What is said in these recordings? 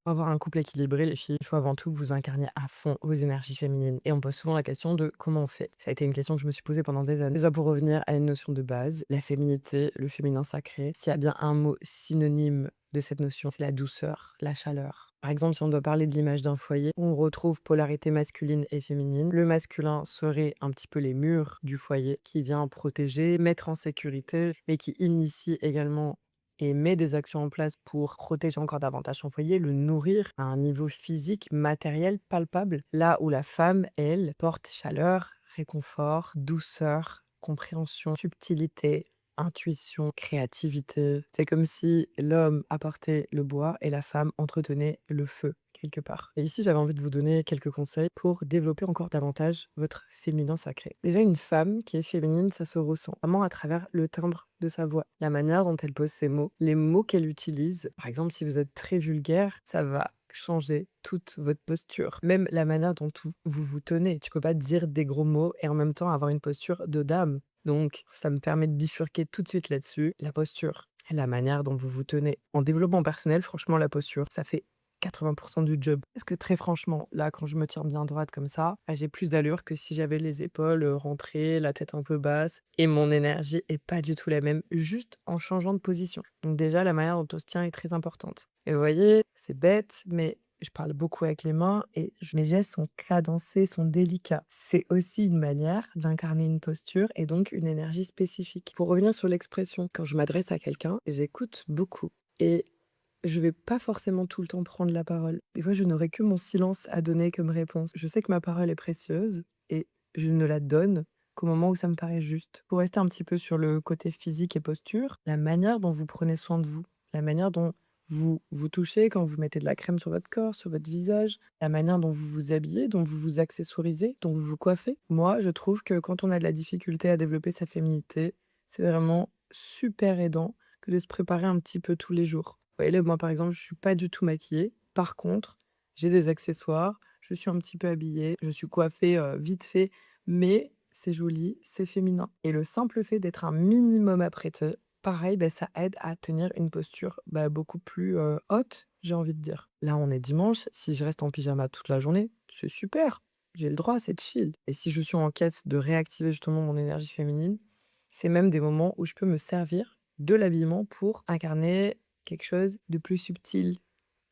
Pour avoir un couple équilibré, les filles, il faut avant tout que vous incarniez à fond vos énergies féminines. Et on pose souvent la question de comment on fait. Ça a été une question que je me suis posée pendant des années. Déjà pour revenir à une notion de base, la féminité, le féminin sacré, s'il y a bien un mot synonyme de cette notion, c'est la douceur, la chaleur. Par exemple, si on doit parler de l'image d'un foyer, on retrouve polarité masculine et féminine. Le masculin serait un petit peu les murs du foyer qui vient protéger, mettre en sécurité, mais qui initie également et met des actions en place pour protéger encore davantage son foyer, le nourrir à un niveau physique, matériel, palpable, là où la femme, elle, porte chaleur, réconfort, douceur, compréhension, subtilité, intuition, créativité. C'est comme si l'homme apportait le bois et la femme entretenait le feu quelque part. Et ici, j'avais envie de vous donner quelques conseils pour développer encore davantage votre féminin sacré. Déjà, une femme qui est féminine, ça se ressent vraiment à travers le timbre de sa voix, la manière dont elle pose ses mots, les mots qu'elle utilise. Par exemple, si vous êtes très vulgaire, ça va changer toute votre posture, même la manière dont vous vous tenez. Tu peux pas dire des gros mots et en même temps avoir une posture de dame. Donc, ça me permet de bifurquer tout de suite là-dessus, la posture, la manière dont vous vous tenez. En développement personnel, franchement, la posture, ça fait 80% du job. Parce que très franchement, là, quand je me tiens bien droite comme ça, bah, j'ai plus d'allure que si j'avais les épaules rentrées, la tête un peu basse, et mon énergie est pas du tout la même, juste en changeant de position. Donc déjà, la manière dont on se tient est très importante. Et vous voyez, c'est bête, mais je parle beaucoup avec les mains et mes gestes sont cadencés, sont délicats. C'est aussi une manière d'incarner une posture et donc une énergie spécifique. Pour revenir sur l'expression, quand je m'adresse à quelqu'un, j'écoute beaucoup. Et je vais pas forcément tout le temps prendre la parole. Des fois, je n'aurai que mon silence à donner comme réponse. Je sais que ma parole est précieuse et je ne la donne qu'au moment où ça me paraît juste. Pour rester un petit peu sur le côté physique et posture, la manière dont vous prenez soin de vous, la manière dont vous vous touchez quand vous mettez de la crème sur votre corps, sur votre visage, la manière dont vous vous habillez, dont vous vous accessoirisez, dont vous vous coiffez. Moi, je trouve que quand on a de la difficulté à développer sa féminité, c'est vraiment super aidant que de se préparer un petit peu tous les jours. Vous voyez, là, moi, par exemple, je suis pas du tout maquillée. Par contre, j'ai des accessoires, je suis un petit peu habillée, je suis coiffée, vite fait, mais c'est joli, c'est féminin. Et le simple fait d'être un minimum apprêtée, pareil, ça aide à tenir une posture, beaucoup plus, haute, j'ai envie de dire. Là, on est dimanche, si je reste en pyjama toute la journée, c'est super, j'ai le droit, c'est chill. Et si je suis en quête de réactiver justement mon énergie féminine, c'est même des moments où je peux me servir de l'habillement pour incarner quelque chose de plus subtil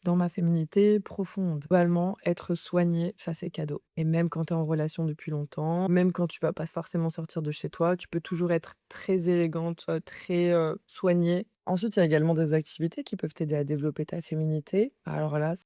dans ma féminité profonde. Globalement, être soigné, ça c'est cadeau. Et même quand tu es en relation depuis longtemps, même quand tu vas pas forcément sortir de chez toi, tu peux toujours être très élégante, très soignée. Ensuite, il y a également des activités qui peuvent t'aider à développer ta féminité. Alors là,